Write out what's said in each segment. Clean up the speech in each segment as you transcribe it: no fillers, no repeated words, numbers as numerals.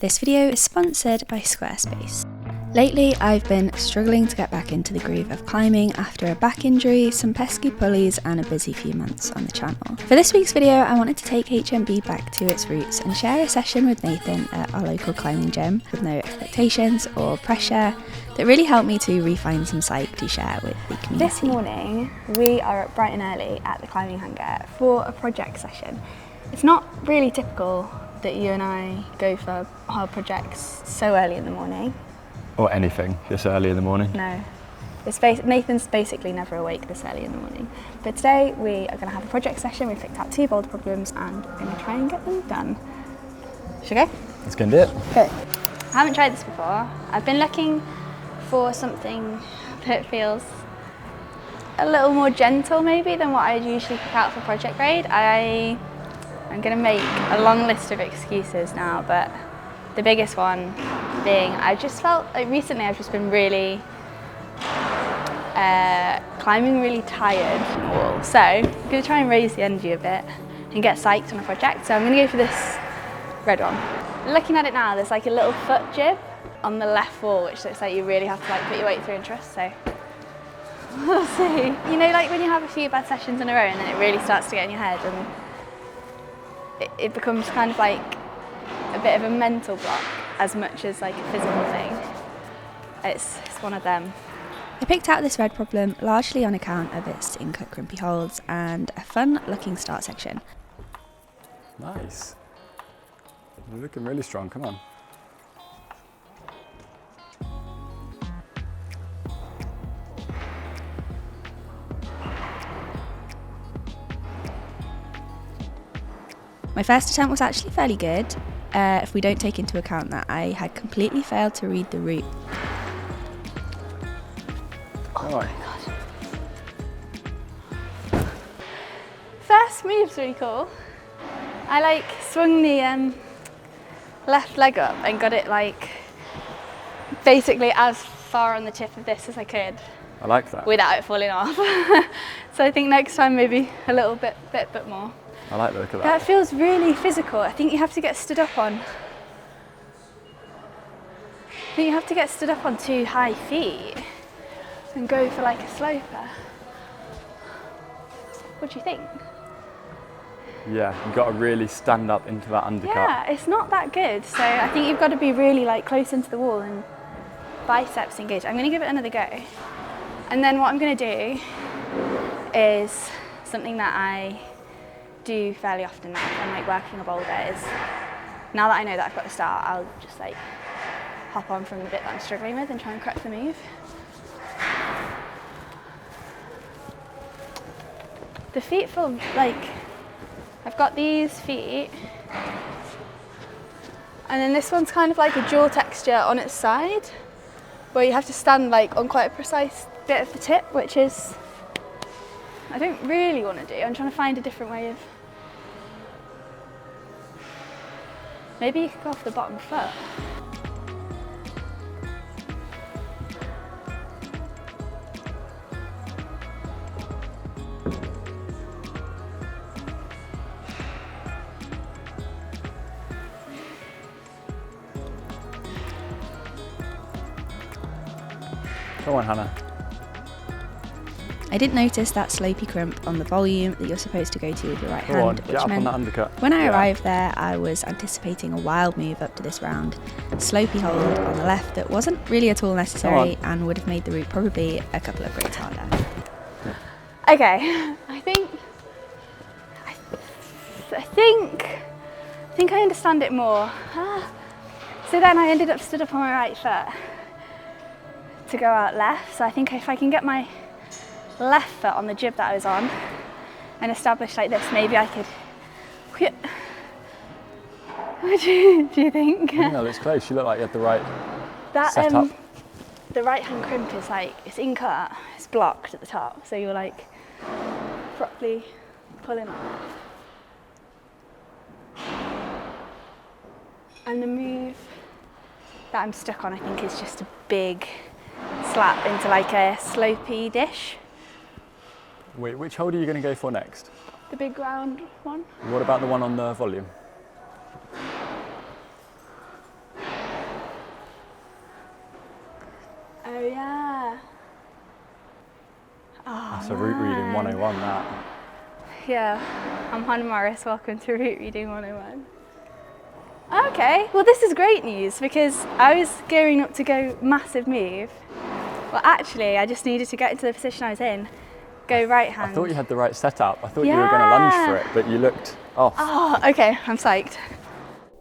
This video is sponsored by Squarespace. Lately, I've been struggling to get back into the groove of climbing after a back injury, some pesky pulleys and a busy few months on the channel. For this week's video, I wanted to take HMB back to its roots and share a session with Nathan at our local climbing gym with no expectations or pressure that really helped me to refine some psyche to share with the community. This morning, we are up bright and early at the Climbing Hangar for a project session. It's not really typical that you and I go for hard projects so early in the morning. Or anything this early in the morning. No. Nathan's basically never awake this early in the morning. But today we are going to have a project session. We've picked out 2 boulder problems and we're going to try and get them done. Should we go? Let's go and do it. Okay. I haven't tried this before. I've been looking for something that feels a little more gentle maybe than what I'd usually pick out for project grade. I'm going to make a long list of excuses now, but the biggest one being I just felt like recently I've just been really climbing really tired on the wall. So I'm going to try and raise the energy a bit and get psyched on a project. So I'm going to go for this red one. Looking at it now, there's like a little foot jib on the left wall, which looks like you really have to like put your weight through and trust. So we'll see. You know, like when you have a few bad sessions in a row and then it really starts to get in your head and it becomes kind of like a bit of a mental block as much as like a physical thing. It's one of them. I picked out this red problem largely on account of its in-cut crimpy holds and a fun looking start section. Nice. You're looking really strong, come on. My first attempt was actually fairly good, if we don't take into account that I had completely failed to read the route. Oh my god. First move's really cool. I like swung the left leg up and got it like basically as far on the tip of this as I could. I like that. Without it falling off. So I think next time maybe a little bit more. I like the look of that. That feels really physical. I think you have to get stood up on. I think you have to get stood up on 2 high feet and go for like a sloper. What do you think? Yeah, you've got to really stand up into that undercut. Yeah, it's not that good. So I think you've got to be really like close into the wall and biceps engaged. I'm going to give it another go. And then what I'm going to do is something that I do fairly often now if I'm like working a boulder is, now that I know that I've got to start, I'll just like hop on from the bit that I'm struggling with and try and crack the move. The feet feel like, I've got these feet and then this one's kind of like a jaw texture on its side where you have to stand like on quite a precise bit of the tip, which is I don't really want to do. I'm trying to find a different way of. Maybe you could go off the bottom foot. Come on, Hannah. I didn't notice that slopey crimp on the volume that you're supposed to go to with your right hand, Go on, which get up on meant that undercut. when I arrived there, I was anticipating a wild move up to this round, slopey hold on the left that wasn't really at all necessary and would have made the route probably a couple of grades harder. Okay, I think I understand it more. So then I ended up stood up on my right foot to go out left. So I think if I can get my left foot on the jib that I was on and establish like this, maybe I could. What do you think? No, it's close. You look like you had the right setup. The right hand crimp is like, it's in cut, it's blocked at the top, so you're like properly pulling on. And the move that I'm stuck on, I think, is just a big slap into like a slopey dish. Wait, which hold are you going to go for next? The big round one. What about the one on the volume? Oh yeah. Oh, That's a route reading 101, that. Yeah, I'm Hannah Morris, welcome to Route Reading 101. Okay, well this is great news because I was gearing up to go massive move. Well actually, I just needed to get into the position I was in, go right hand. I thought you had the right setup. I thought you were going to lunge for it, but you looked off. Oh, okay, I'm psyched.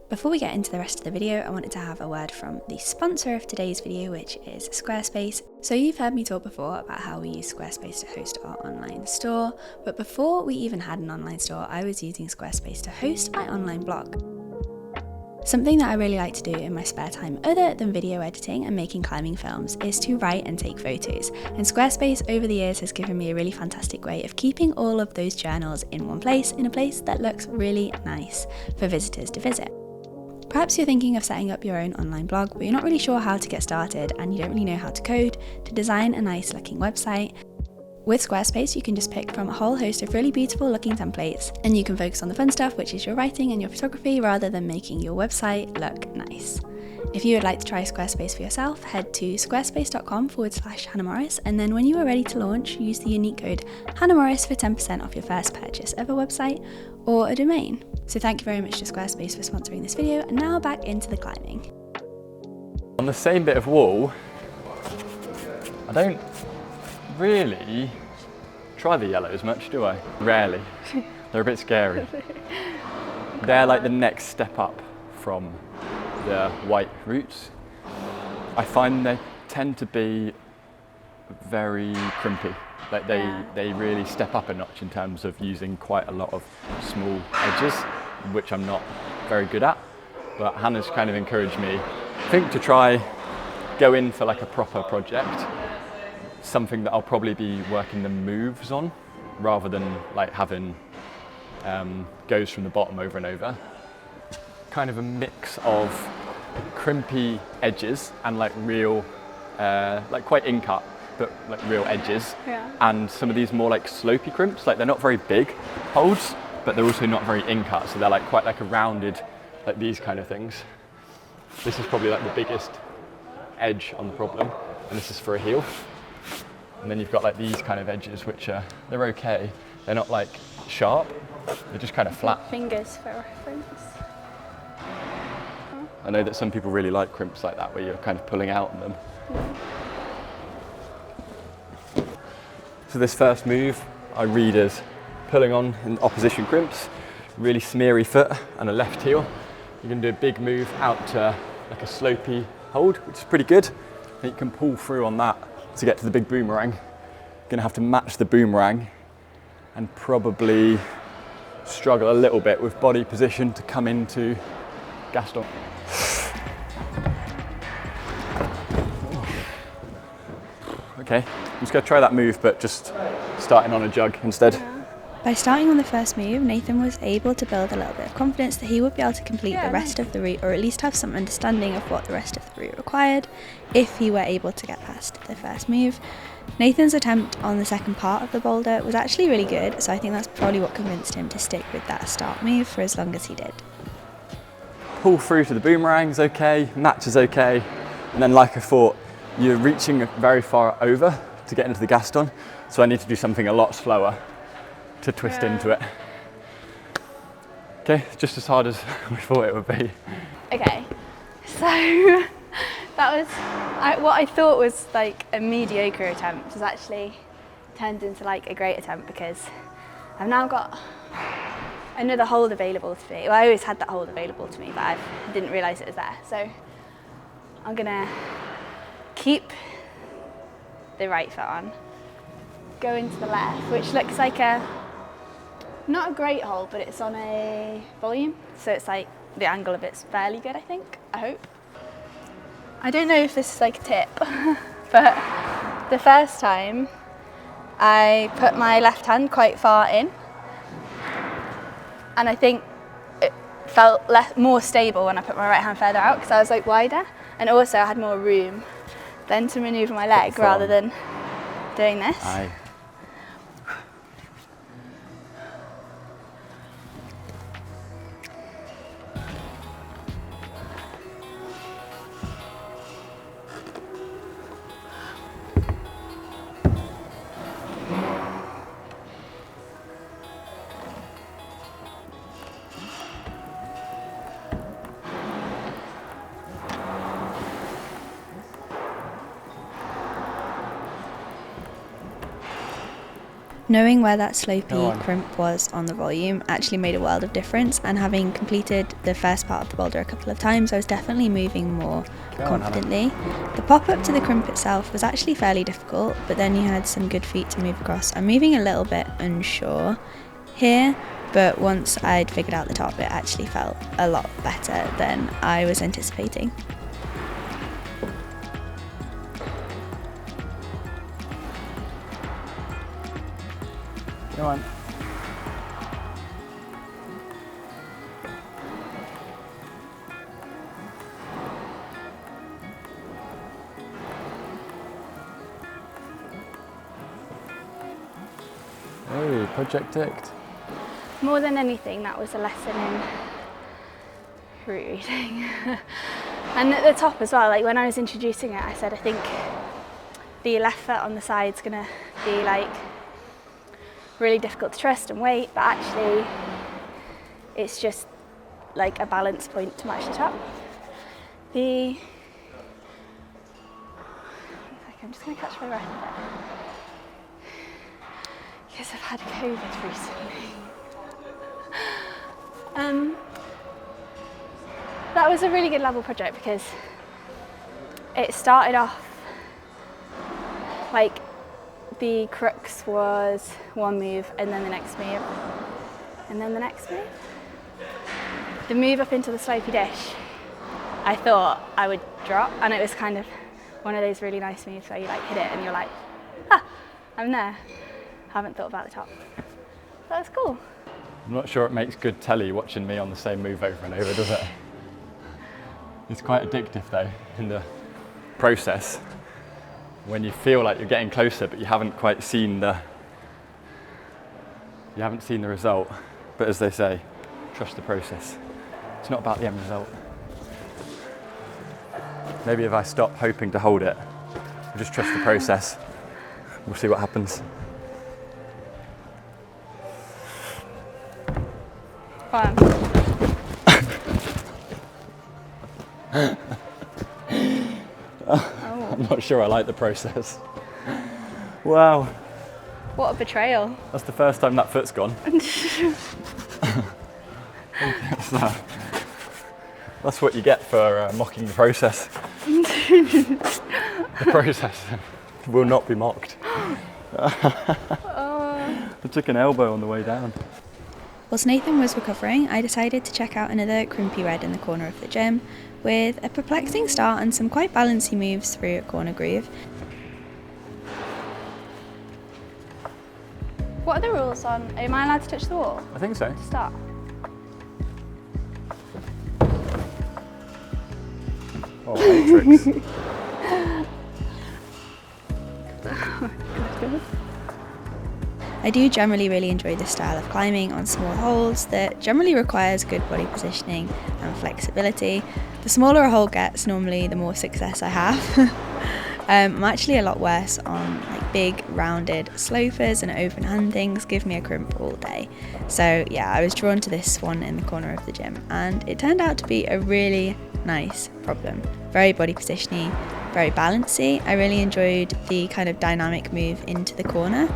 Before we get into the rest of the video, I wanted to have a word from the sponsor of today's video, which is Squarespace. So you've heard me talk before about how we use Squarespace to host our online store, but before we even had an online store, I was using Squarespace to host my online blog. Something that I really like to do in my spare time other than video editing and making climbing films is to write and take photos, and Squarespace over the years has given me a really fantastic way of keeping all of those journals in one place, in a place that looks really nice for visitors to visit. Perhaps you're thinking of setting up your own online blog, but you're not really sure how to get started and you don't really know how to code, to design a nice looking website. With Squarespace, you can just pick from a whole host of really beautiful looking templates, and you can focus on the fun stuff, which is your writing and your photography, rather than making your website look nice. If you would like to try Squarespace for yourself, head to squarespace.com/Hannah Morris, and then when you are ready to launch, use the unique code Hannah Morris for 10% off your first purchase of a website or a domain. So thank you very much to Squarespace for sponsoring this video, and now back into the climbing. On the same bit of wall, I don't really try the yellows much, do I? Rarely. They're a bit scary. They're like the next step up from the white routes. I find they tend to be very crimpy. Like they really step up a notch in terms of using quite a lot of small edges, which I'm not very good at. But Hannah's kind of encouraged me, I think, to try go in for like a proper project, something that I'll probably be working the moves on, rather than like having goes from the bottom over and over. Kind of a mix of crimpy edges and like real, like quite in-cut, but like real edges, and some of these more like slopey crimps. Like they're not very big holds, but they're also not very in-cut, so they're like quite like a rounded, like these kind of things. This is probably like the biggest edge on the problem, and this is for a heel. And then you've got like these kind of edges, which are, they're okay. They're not like sharp, they're just kind of flat. Fingers for reference. I know that some people really like crimps like that, where you're kind of pulling out on them. So this first move I read as pulling on in opposition crimps, really smeary foot and a left heel. You're going to do a big move out to like a slopey hold, which is pretty good. And you can pull through on that to get to the big boomerang. You're going to have to match the boomerang and probably struggle a little bit with body position to come into Gaston. Okay, I'm just going to try that move, but just starting on a jug instead. By starting on the first move, Nathan was able to build a little bit of confidence that he would be able to complete the rest of the route, or at least have some understanding of what the rest of the route required, if he were able to get past the first move. Nathan's attempt on the second part of the boulder was actually really good, so I think that's probably what convinced him to stick with that start move for as long as he did. Pull through to the boomerang's okay, match is okay, and then like I thought, you're reaching very far over to get into the Gaston, so I need to do something a lot slower to twist into it. Okay, just as hard as we thought it would be. Okay, so that was what I thought was like a mediocre attempt has actually turned into like a great attempt, because I've now got another hold available to me. Well, I always had that hold available to me, but I didn't realise it was there. So I'm gonna keep the right foot on, go into the left, which looks like not a great hold, but it's on a volume, so it's like the angle of it's fairly good, I think, I hope. I don't know if this is like a tip, but the first time I put my left hand quite far in, and I think it felt more stable when I put my right hand further out, because I was like wider, and also I had more room then to manoeuvre my leg rather than doing this. Aye. Knowing where that slopey crimp was on the volume actually made a world of difference, and having completed the first part of the boulder a couple of times, I was definitely moving more confidently. The pop up to the crimp itself was actually fairly difficult, but then you had some good feet to move across. I'm moving a little bit unsure here, but once I'd figured out the top, it actually felt a lot better than I was anticipating. Go on. Hey, project ticked. More than anything, that was a lesson in route reading. And at the top as well, like when I was introducing it, I said I think the left foot on the side's gonna be like really difficult to trust and wait, but actually it's just like a balance point to match the top. I'm just going to catch my breath a bit because I've had COVID recently. That was a really good level project because it started off like the crux was one move and then the next move and then the next move. The move up into the slopey dish, I thought I would drop, and it was kind of one of those really nice moves where you like hit it and you're like, ah, I'm there. Haven't thought about the top. That was cool. I'm not sure it makes good telly watching me on the same move over and over, does it? It's quite addictive though in the process. When you feel like you're getting closer, but you haven't quite seen the result. But as they say, trust the process. It's not about the end result. Maybe if I stop hoping to hold it, I'll just trust the process. We'll see what happens. Fun. I'm not sure I like the process. Wow. What a betrayal. That's the first time that foot's gone. That's what you get for mocking the process. The process will not be mocked. I took an elbow on the way down. Whilst Nathan was recovering, I decided to check out another crimpy red in the corner of the gym with a perplexing start and some quite balancy moves through a corner groove. What are the rules on, am I allowed to touch the wall I think so. to start? Oh, Matrix. I do generally really enjoy this style of climbing on small holes that generally requires good body positioning and flexibility. The smaller a hole gets, normally the more success I have. I'm actually a lot worse on like big rounded slopers, and open hand things give me a crimp all day. So yeah, I was drawn to this one in the corner of the gym, and it turned out to be a really nice problem. Very body positioning, very balancy. I really enjoyed the kind of dynamic move into the corner.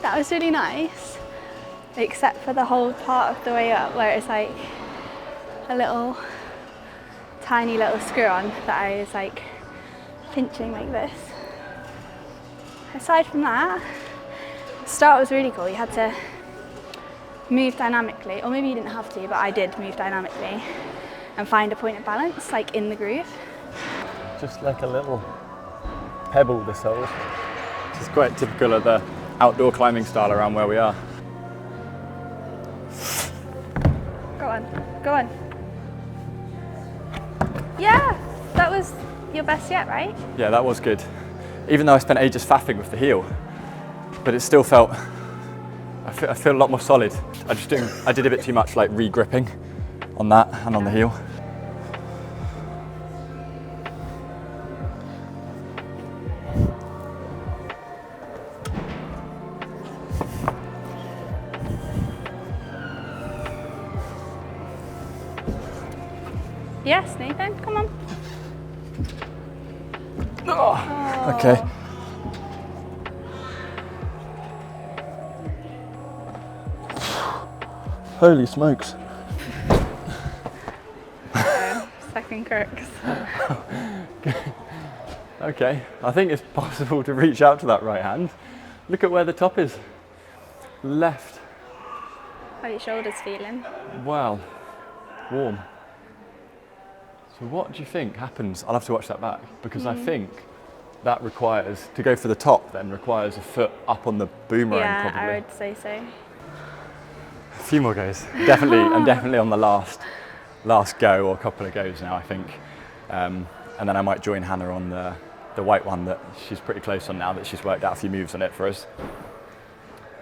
That was really nice, except for the whole part of the way up where it's like a little tiny little screw on that I was like pinching like this. Aside from that, the start was really cool. You had to move dynamically, or maybe you didn't have to, but I did move dynamically. and find a point of balance, like in the groove. Just like a little pebble, this hole. Which is quite typical of the outdoor climbing style around where we are. Go on, go on. Yeah, that was your best yet, right? Yeah, that was good. Even though I spent ages faffing with the heel, but it still felt, I feel a lot more solid. I did a bit too much like re-gripping on that and on the heel. Yes, Nathan, come on. Oh. Okay. Holy smokes. Second crooks. Okay, I think it's possible to reach out to that right hand. Look at where the top is. Left. How are your shoulders feeling? Wow, warm. So what do you think happens? I'll have to watch that back because I think that requires, to go for the top then, requires a foot up on the boomerang probably. I would say so. A few more goes. Definitely, I'm definitely on the last go or couple of goes now, I think. And then I might join Hannah on the white one that she's pretty close on now, that she's worked out a few moves on it for us.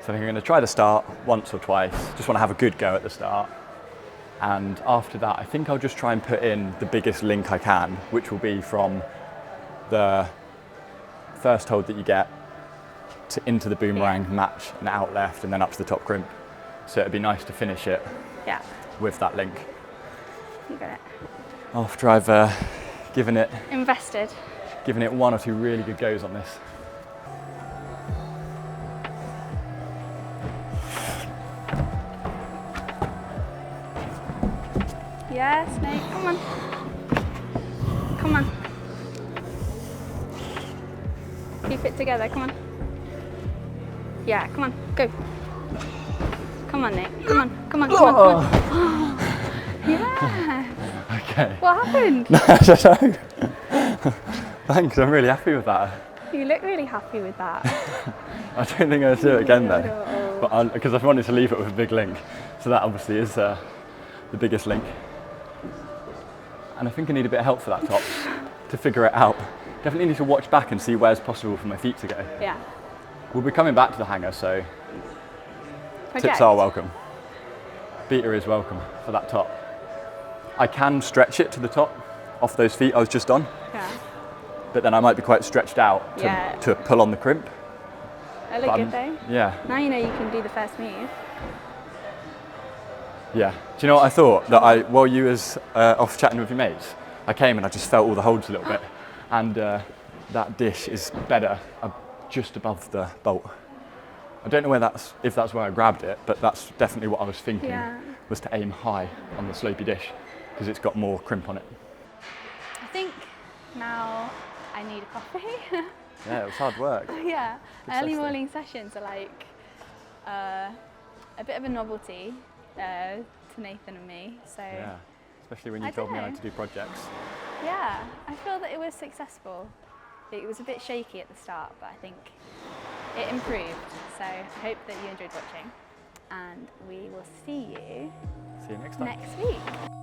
So I think I'm going to try the start once or twice. Just want to have a good go at the start. And after that, I think I'll just try and put in the biggest link I can, which will be from the first hold that you get into the boomerang, match and out left, and then up to the top crimp. So it'd be nice to finish it with that link. You got it. After I've given it one or two really good goes on this. Yes, Nate, come on. Come on. Keep it together, come on. Yeah, come on, go. Come on, Nate, come on, come on, come on, come on. Yeah. Okay. What happened? I don't know. Thanks, I'm really happy with that. You look really happy with that. I don't think I'll do it again though, but because I wanted to leave it with a big link. So that obviously is the biggest link. And I think I need a bit of help for that top to figure it out. Definitely need to watch back and see where's possible for my feet to go. Yeah. We'll be coming back to the hangar, so Project. tips are welcome. Beta is welcome for that top. I can stretch it to the top off those feet I was just on. Yeah. But then I might be quite stretched out to pull on the crimp. That look good though. Yeah. Now you know you can do the first move. Yeah. Do you know what I thought? That while you was off chatting with your mates, I came and I just felt all the holds a little bit. And that dish is better just above the bolt. I don't know where if that's where I grabbed it, but that's definitely what I was thinking, was to aim high on the slopey dish, because it's got more crimp on it. I think now I need a coffee. Yeah, it was hard work. Yeah, Good early stuff, morning sessions are like a bit of a novelty to Nathan and me. So yeah, especially when you told me I had to do projects. Yeah, I feel that it was successful. It was a bit shaky at the start, but I think it improved. So I hope that you enjoyed watching, and we will see you See you next time. next week.